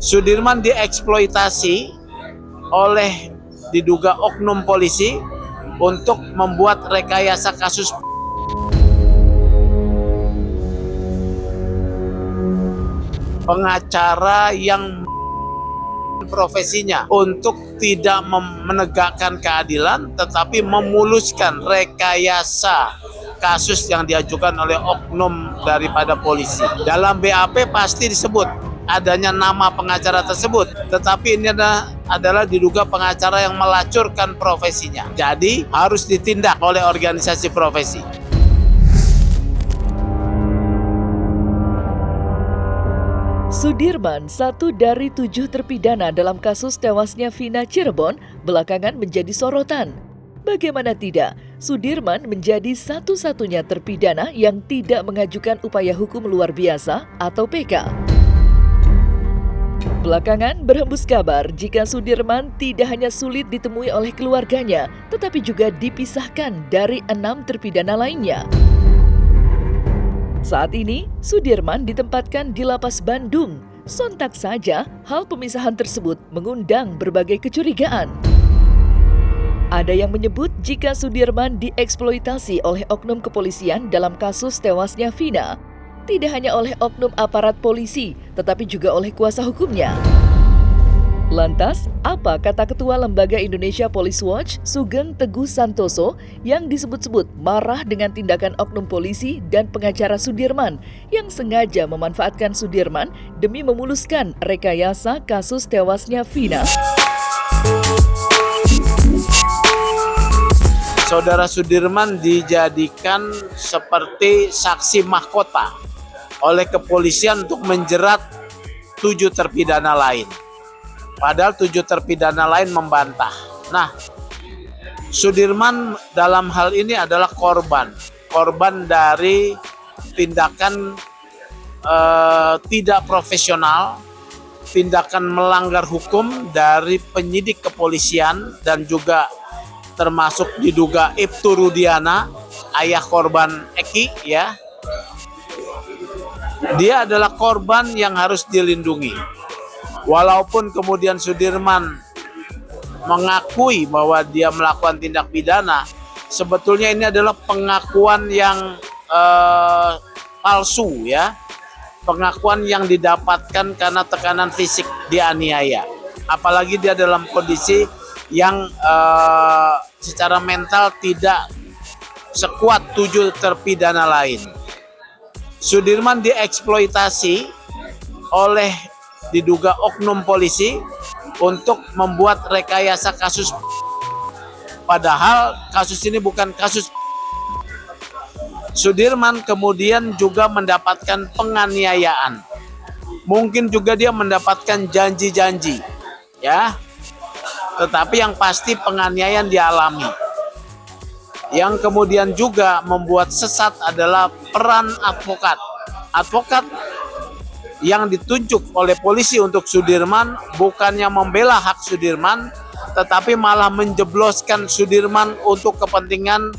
Sudirman dieksploitasi oleh diduga oknum polisi untuk membuat rekayasa kasus. Pengacara yang profesinya untuk tidak menegakkan keadilan tetapi memuluskan rekayasa kasus yang diajukan oleh oknum daripada polisi. Dalam BAP pasti disebut adanya nama pengacara tersebut, tetapi ini adalah diduga pengacara yang melacurkan profesinya. Jadi harus ditindak oleh organisasi profesi. Sudirman, satu dari 7 terpidana dalam kasus tewasnya Vina Cirebon, belakangan menjadi sorotan. Bagaimana tidak, Sudirman menjadi satu-satunya terpidana yang tidak mengajukan upaya hukum luar biasa atau PK. Belakangan berhembus kabar jika Sudirman tidak hanya sulit ditemui oleh keluarganya, tetapi juga dipisahkan dari 6 terpidana lainnya. Saat ini, Sudirman ditempatkan di Lapas Bandung. Sontak saja, hal pemisahan tersebut mengundang berbagai kecurigaan. Ada yang menyebut jika Sudirman dieksploitasi oleh oknum kepolisian dalam kasus tewasnya Vina, tidak hanya oleh oknum aparat polisi, tetapi juga oleh kuasa hukumnya. Lantas, apa kata Ketua Lembaga Indonesia Police Watch, Sugeng Teguh Santoso, yang disebut-sebut marah dengan tindakan oknum polisi dan pengacara Sudirman yang sengaja memanfaatkan Sudirman demi memuluskan rekayasa kasus tewasnya Vina? Saudara Sudirman dijadikan seperti saksi mahkota oleh kepolisian untuk menjerat 7 terpidana lain. Padahal 7 terpidana lain membantah. Nah, Sudirman dalam hal ini adalah korban dari tindakan tidak profesional, tindakan melanggar hukum dari penyidik kepolisian dan juga termasuk diduga Ibtu Rudiana, ayah korban Eki, ya. Dia adalah korban yang harus dilindungi. Walaupun kemudian Sudirman mengakui bahwa dia melakukan tindak pidana, sebetulnya ini adalah pengakuan yang palsu, ya. Pengakuan yang didapatkan karena tekanan fisik, dianiaya. Apalagi dia dalam kondisi yang secara mental tidak sekuat 7 terpidana lain. Sudirman dieksploitasi oleh diduga oknum polisi untuk membuat rekayasa kasus. Padahal kasus ini bukan kasus. Sudirman kemudian juga mendapatkan penganiayaan. Mungkin juga dia mendapatkan janji-janji, ya. Tetapi yang pasti penganiayaan dialami. Yang kemudian juga membuat sesat adalah peran advokat. Advokat yang ditunjuk oleh polisi untuk Sudirman bukannya membela hak Sudirman, tetapi malah menjebloskan Sudirman untuk kepentingan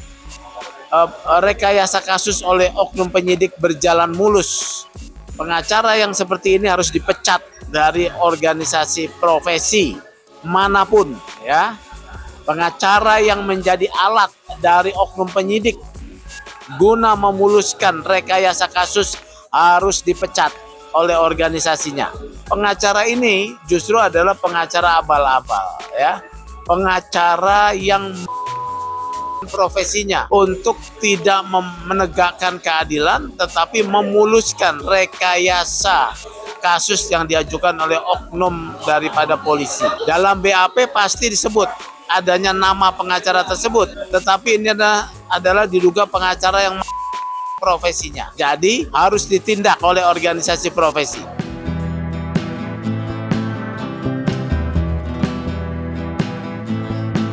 rekayasa kasus oleh oknum penyidik berjalan mulus. Pengacara yang seperti ini harus dipecat dari organisasi profesi manapun, ya. Pengacara yang menjadi alat dari oknum penyidik guna memuluskan rekayasa kasus harus dipecat oleh organisasinya. Pengacara ini justru adalah pengacara abal-abal, ya. Pengacara yang profesinya untuk tidak menegakkan keadilan tetapi memuluskan rekayasa kasus yang diajukan oleh oknum daripada polisi. Dalam BAP pasti disebut adanya nama pengacara tersebut, tetapi ini adalah diduga pengacara yang profesinya. Jadi harus ditindak oleh organisasi profesi.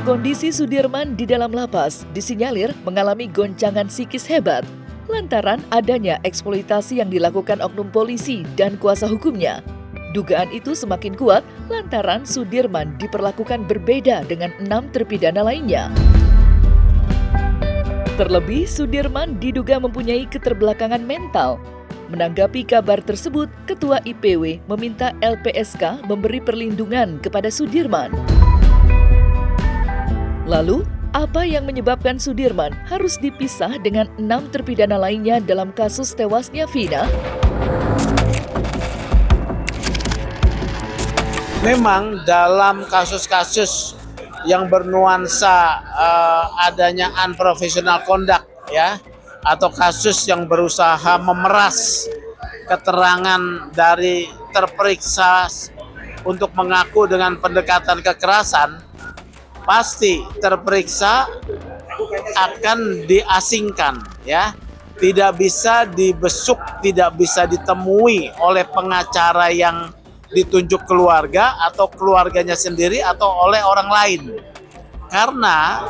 Kondisi Sudirman di dalam lapas disinyalir mengalami goncangan psikis hebat lantaran adanya eksploitasi yang dilakukan oknum polisi dan kuasa hukumnya. Dugaan itu semakin kuat lantaran Sudirman diperlakukan berbeda dengan 6 terpidana lainnya. Terlebih, Sudirman diduga mempunyai keterbelakangan mental. Menanggapi kabar tersebut, Ketua IPW meminta LPSK memberi perlindungan kepada Sudirman. Lalu, apa yang menyebabkan Sudirman harus dipisah dengan 6 terpidana lainnya dalam kasus tewasnya Vina? Memang dalam kasus-kasus yang bernuansa adanya unprofessional conduct, ya, atau kasus yang berusaha memeras keterangan dari terperiksa untuk mengaku dengan pendekatan kekerasan, pasti terperiksa akan diasingkan, ya, tidak bisa dibesuk, tidak bisa ditemui oleh pengacara yang ditunjuk keluarga atau keluarganya sendiri atau oleh orang lain, karena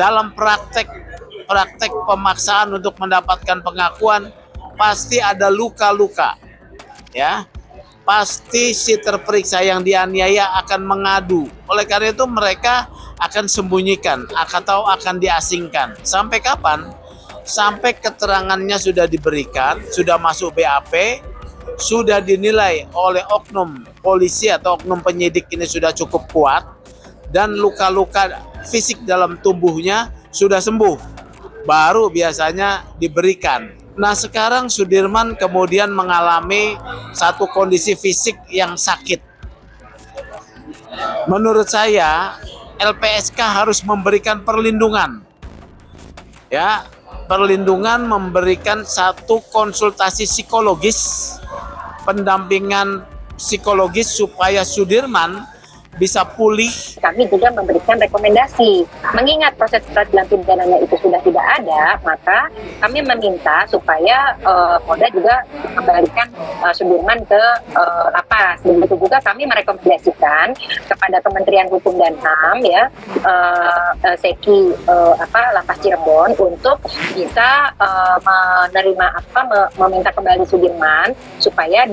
dalam praktek pemaksaan untuk mendapatkan pengakuan pasti ada luka-luka, ya. Pasti si terperiksa yang dianiaya akan mengadu. Oleh karena itu mereka akan sembunyikan atau akan diasingkan. Sampai kapan? Sampai keterangannya sudah diberikan, sudah masuk BAP, sudah dinilai oleh oknum polisi atau oknum penyidik ini sudah cukup kuat, dan luka-luka fisik dalam tubuhnya sudah sembuh, baru biasanya diberikan. Nah, sekarang Sudirman kemudian mengalami satu kondisi fisik yang sakit. Menurut saya, LPSK harus memberikan perlindungan. Ya, perlindungan, memberikan satu konsultasi psikologis, pendampingan psikologis supaya Sudirman bisa pulih. Kami juga memberikan rekomendasi. Mengingat proses peradilan pidananya itu sudah tidak ada, maka kami meminta supaya Polda juga kembalikan Sudirman ke lapas. Begitu juga kami merekomendasikan kepada Kementerian Hukum dan HAM, ya, Seki Lapas Cirebon untuk bisa meminta kembali Sudirman supaya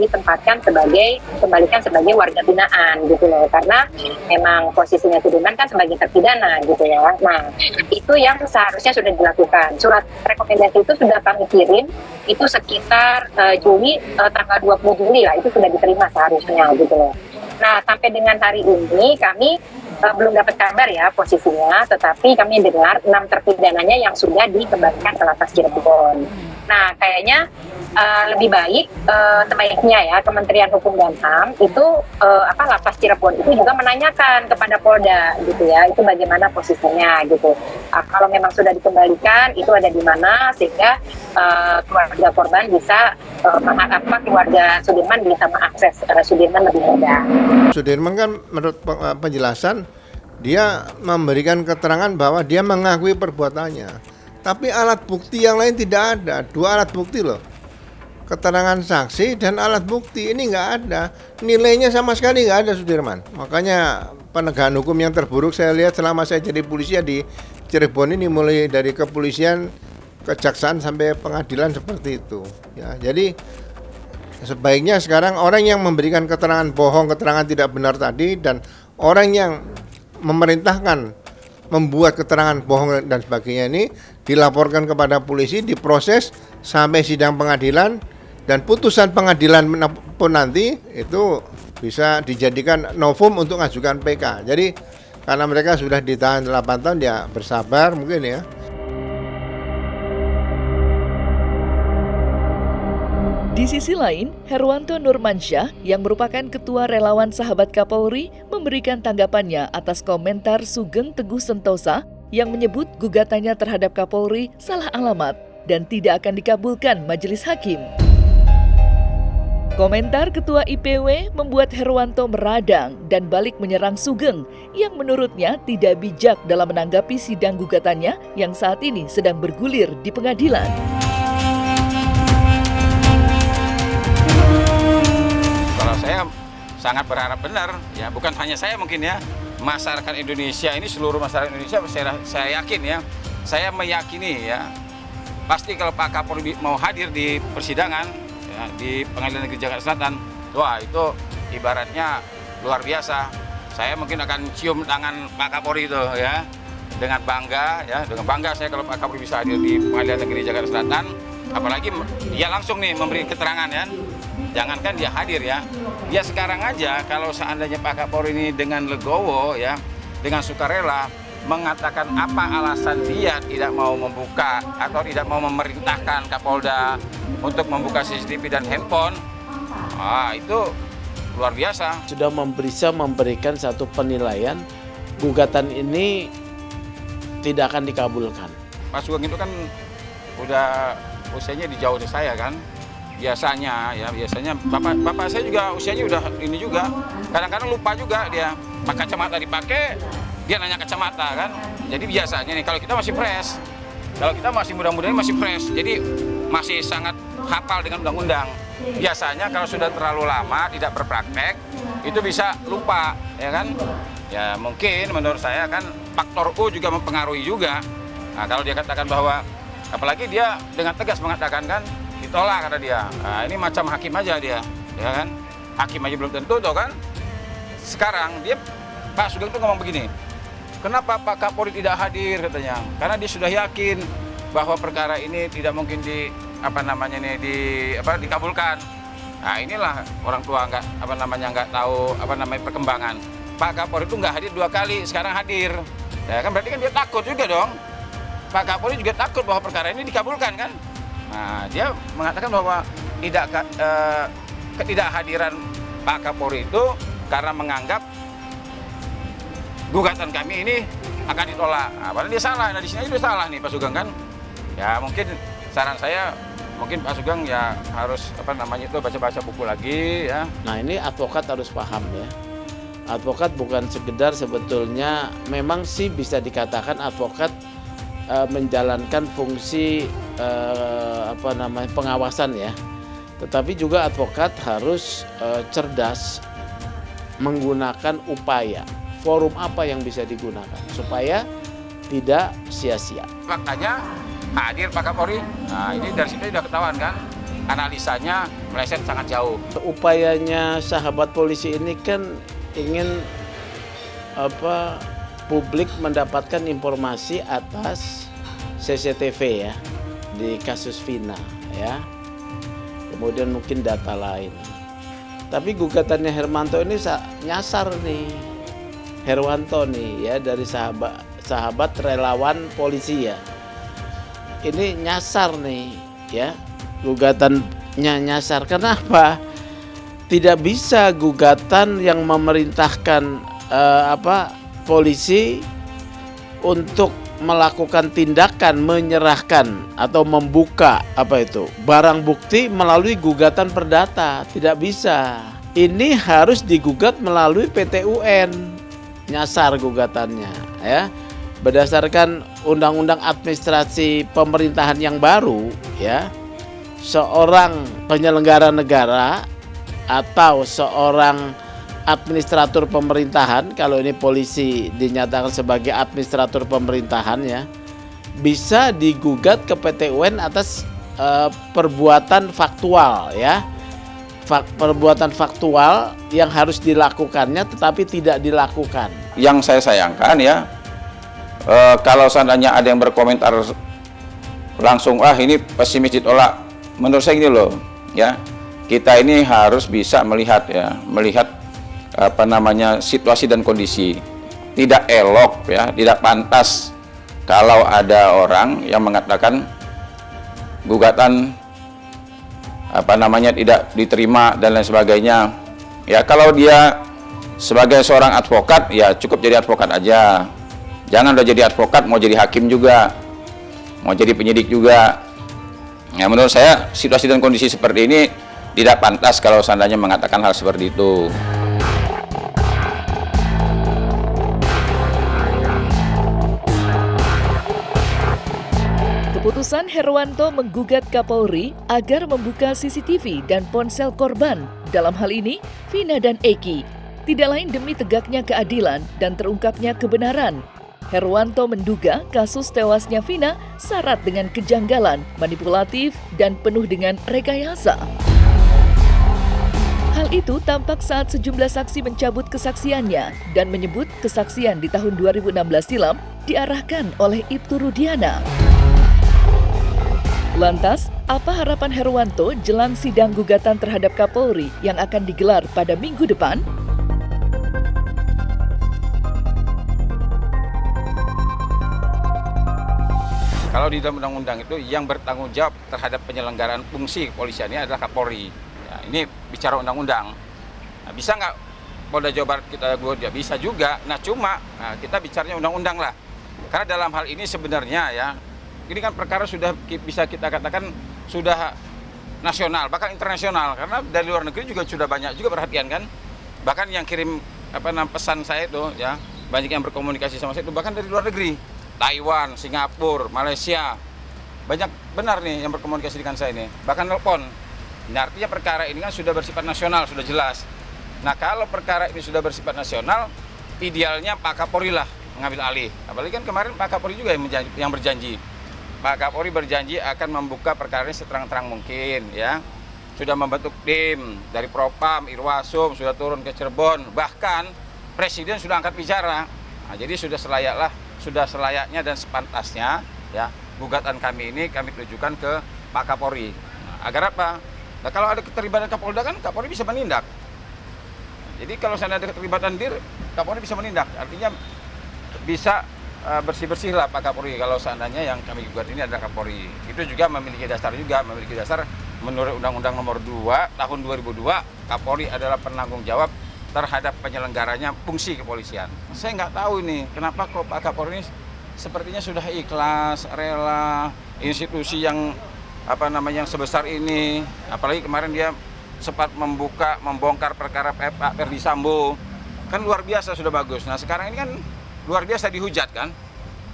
kembalikan sebagai warga binaan, gitu loh, karena memang posisinya Sudirman kan sebagai terpidana, gitu ya. Nah, itu yang seharusnya sudah dilakukan. Surat rekomendasi itu sudah kami kirim, itu sekitar Juli, tanggal 20 Juli lah, itu sudah diterima seharusnya, gitu loh. Nah, sampai dengan hari ini kami belum dapat kabar ya posisinya, tetapi kami dengar 6 terpidananya yang sudah dikembalikan ke lapas Cirebon. Nah, kayaknya lebih baik sebaiknya ya Kementerian Hukum dan HAM itu lapas Cirebon itu juga menanyakan kepada Polda, gitu ya, itu bagaimana posisinya, gitu. Kalau memang sudah dikembalikan, itu ada di mana sehingga keluarga korban bisa keluarga Sudirman bisa mengakses Sudirman lebih mudah. Sudirman kan menurut penjelasan dia memberikan keterangan bahwa dia mengakui perbuatannya, tapi alat bukti yang lain tidak ada. 2 alat bukti loh, keterangan saksi dan alat bukti ini nggak ada, nilainya sama sekali nggak ada Sudirman. Makanya penegakan hukum yang terburuk saya lihat selama saya jadi polisi di Cirebon ini, mulai dari kepolisian, kejaksaan sampai pengadilan seperti itu. Ya, jadi sebaiknya sekarang orang yang memberikan keterangan bohong, keterangan tidak benar tadi, dan orang yang memerintahkan membuat keterangan bohong dan sebagainya ini dilaporkan kepada polisi, diproses sampai sidang pengadilan, dan putusan pengadilan pun nanti itu bisa dijadikan novum untuk mengajukan PK. Jadi karena mereka sudah ditahan 8 tahun, ya bersabar mungkin ya. Di sisi lain, Herwanto Nurmansyah yang merupakan Ketua Relawan Sahabat Kapolri memberikan tanggapannya atas komentar Sugeng Teguh Sentosa yang menyebut gugatannya terhadap Kapolri salah alamat dan tidak akan dikabulkan majelis hakim. Komentar Ketua IPW membuat Herwanto meradang dan balik menyerang Sugeng yang menurutnya tidak bijak dalam menanggapi sidang gugatannya yang saat ini sedang bergulir di pengadilan. Kalau saya sangat berharap benar, ya bukan hanya saya mungkin ya, masyarakat Indonesia ini, seluruh masyarakat Indonesia saya yakin ya, saya meyakini ya, pasti kalau Pak Kapolri mau hadir di persidangan ya, di Pengadilan Negeri Jakarta Selatan, wah itu ibaratnya luar biasa. Saya mungkin akan cium tangan Pak Kapolri itu ya, dengan bangga ya, dengan bangga saya kalau Pak Kapolri bisa hadir di Pengadilan Negeri Jakarta Selatan apalagi dia langsung nih memberi keterangan ya. Jangankan dia hadir ya, dia sekarang aja kalau seandainya Pak Kapolri ini dengan legowo ya, dengan sukarela mengatakan apa alasan dia tidak mau membuka atau tidak mau memerintahkan Kapolda untuk membuka CCTV dan handphone, itu luar biasa. Sudah bisa memberikan satu penilaian gugatan ini tidak akan dikabulkan. Pak Sugeng itu kan udah usianya di jauh dari saya kan. Biasanya bapak saya juga usianya udah ini juga, kadang-kadang lupa juga dia, pakai kacamata dipakai, dia nanya kacamata kan. Jadi biasanya nih kalau kita masih fresh, kalau kita masih muda-muda ini masih fresh, jadi masih sangat hafal dengan undang-undang. Biasanya kalau sudah terlalu lama tidak berpraktek itu bisa lupa ya kan. Ya mungkin menurut saya kan faktor U juga mempengaruhi juga. Nah kalau dia katakan bahwa, apalagi dia dengan tegas mengatakan kan ditolak kata dia. Nah, ini macam hakim aja dia, ya kan? Hakim aja belum tentu tuh kan. Sekarang dia Pak Sugeng tuh ngomong begini. Kenapa Pak Kapolri tidak hadir katanya? Karena dia sudah yakin bahwa perkara ini tidak mungkin dikabulkan. Nah, inilah orang tua nggak tahu perkembangan. Pak Kapolri itu nggak hadir 2 kali, sekarang hadir. Ya kan berarti kan dia takut juga dong. Pak Kapolri juga takut bahwa perkara ini dikabulkan kan? Nah, dia mengatakan bahwa ketidakhadiran Pak Kapolri itu karena menganggap gugatan kami ini akan ditolak. Nah, padahal dia salah. Nah, di sini aja dia salah nih Pak Sugeng kan. Ya mungkin saran saya, mungkin Pak Sugeng ya harus baca-baca buku lagi ya. Nah ini advokat harus paham ya. Advokat bukan sekedar sebetulnya, memang sih bisa dikatakan advokat menjalankan fungsi pengawasan ya. Tetapi juga advokat harus cerdas menggunakan upaya. Forum apa yang bisa digunakan supaya tidak sia-sia. Faktanya hadir Pak Kapolri. Nah, ini dari situ sudah ketahuan kan. Analisanya meleset sangat jauh. Upayanya sahabat polisi ini kan ingin publik mendapatkan informasi atas CCTV ya di kasus Vina ya. Kemudian mungkin data lain. Tapi gugatannya Hermanto ini nyasar nih. Herwanto nih ya, dari sahabat relawan polisi ya. Ini nyasar nih ya. Gugatannya nyasar. Kenapa? Tidak bisa gugatan yang memerintahkan polisi untuk melakukan tindakan menyerahkan atau membuka barang bukti melalui gugatan perdata, tidak bisa. Ini harus digugat melalui PT UN, nyasar gugatannya ya. Berdasarkan Undang-Undang Administrasi Pemerintahan yang baru ya, seorang penyelenggara negara atau seorang administrator pemerintahan, kalau ini polisi dinyatakan sebagai administrator pemerintahan ya, bisa digugat ke PT UN atas perbuatan faktual ya. Perbuatan faktual yang harus dilakukannya tetapi tidak dilakukan. Yang saya sayangkan ya, kalau seandainya ada yang berkomentar langsung, ini pesimis ditolak. Menurut saya gini loh ya, kita ini harus bisa melihat situasi dan kondisi. Tidak elok ya, tidak pantas kalau ada orang yang mengatakan gugatan tidak diterima dan lain sebagainya. Ya kalau dia sebagai seorang advokat ya cukup jadi advokat aja. Jangan udah jadi advokat mau jadi hakim juga, mau jadi penyidik juga. Ya menurut saya situasi dan kondisi seperti ini tidak pantas kalau seandainya mengatakan hal seperti itu. Keputusan Herwanto menggugat Kapolri agar membuka CCTV dan ponsel korban, dalam hal ini Vina dan Eki, tidak lain demi tegaknya keadilan dan terungkapnya kebenaran. Herwanto menduga kasus tewasnya Vina syarat dengan kejanggalan, manipulatif, dan penuh dengan rekayasa. Hal itu tampak saat sejumlah saksi mencabut kesaksiannya dan menyebut kesaksian di tahun 2016 silam diarahkan oleh Ibtu Rudiana. Lantas, apa harapan Herwanto jelang sidang gugatan terhadap Kapolri yang akan digelar pada minggu depan? Kalau di dalam undang-undang itu yang bertanggung jawab terhadap penyelenggaraan fungsi kepolisian ini adalah Kapolri. Ya, ini bicara undang-undang. Nah, bisa nggak Polda Jawa Barat kita ya bisa juga. Nah cuma kita bicaranya undang-undang lah. Karena dalam hal ini sebenarnya ya, ini kan perkara sudah bisa kita katakan sudah nasional, bahkan internasional. Karena dari luar negeri juga sudah banyak juga perhatian kan. Bahkan yang kirim pesan saya itu ya, banyak yang berkomunikasi sama saya itu bahkan dari luar negeri. Taiwan, Singapura, Malaysia, banyak benar nih yang berkomunikasi dengan saya ini, bahkan telepon. Nah, artinya perkara ini kan sudah bersifat nasional, sudah jelas. Nah kalau perkara ini sudah bersifat nasional, idealnya Pak Kapolri lah mengambil alih. Apalagi kan kemarin Pak Kapolri juga yang berjanji. Pak Kapolri berjanji akan membuka perkara ini seterang-terang mungkin ya. Sudah membentuk tim dari Propam, Irwasum, sudah turun ke Cirebon, bahkan Presiden sudah angkat bicara. Nah, jadi sudah selayaknya dan sepantasnya ya gugatan kami ini kami tujukan ke Pak Kapolri. Nah, agar apa? Nah, kalau ada keterlibatan Kapolda kan Kapolri bisa menindak. Jadi kalau saya ada keterlibatan DIR, Kapolri bisa menindak. Artinya bisa bersih-bersih lah Pak Kapolri kalau seandainya yang kami gugat ini adalah Kapolri. Itu juga memiliki dasar menurut Undang-Undang Nomor 2 Tahun 2002, Kapolri adalah penanggung jawab terhadap penyelenggaranya fungsi kepolisian. Saya nggak tahu ini, kenapa kok Pak Kapolri ini sepertinya sudah ikhlas, rela, institusi yang yang sebesar ini, apalagi kemarin dia sempat membongkar perkara Pak Ferdi Sambo, kan luar biasa sudah bagus. Nah sekarang ini kan luar biasa dihujat kan,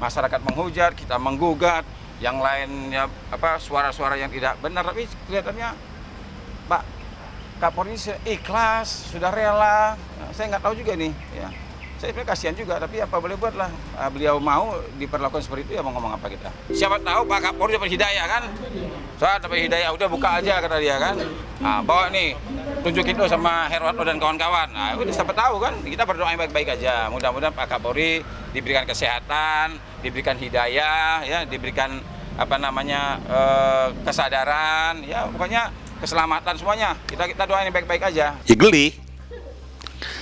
masyarakat menghujat, kita menggugat, yang lainnya suara-suara yang tidak benar, tapi kelihatannya Pak Kapolri ikhlas, sudah rela. Nah, saya nggak tahu juga nih, ya. Saya sebenarnya kasihan juga, tapi apa boleh buat lah. Beliau mau diperlakukan seperti itu ya mau ngomong apa kita. Siapa tahu Pak Kapolri dapat hidayah kan? Soal dapat hidayah, udah buka aja kata dia kan. Nah, bawa nih, tunjukin tuh sama Herwanto dan kawan-kawan. Nah, udah siapa tahu kan? Kita berdoa yang baik-baik aja. Mudah-mudahan Pak Kapolri diberikan kesehatan, diberikan hidayah, ya, diberikan kesadaran, ya pokoknya keselamatan semuanya. Kita doain yang baik-baik aja. Ya geli.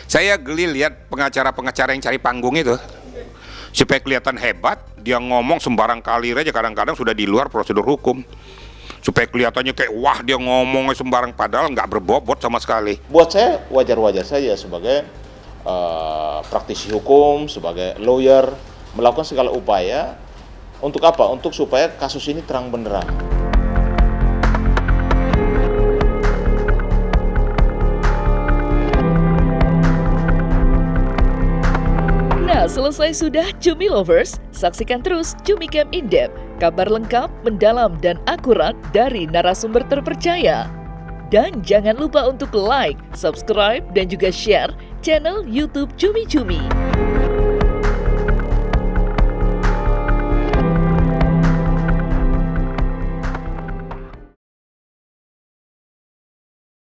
Saya geli lihat pengacara-pengacara yang cari panggung itu. Supaya kelihatan hebat, dia ngomong sembarang kali aja, kadang-kadang sudah di luar prosedur hukum. Supaya kelihatannya kayak wah dia ngomongnya sembarang, padahal nggak berbobot sama sekali. Buat saya wajar-wajar saja sebagai praktisi hukum, sebagai lawyer, melakukan segala upaya untuk apa? Untuk supaya kasus ini terang benderang. Nah, selesai sudah Cumi Lovers, saksikan terus Cumi Camp In-Depth, kabar lengkap, mendalam, dan akurat dari narasumber terpercaya. Dan jangan lupa untuk like, subscribe, dan juga share channel YouTube Cumi Cumi.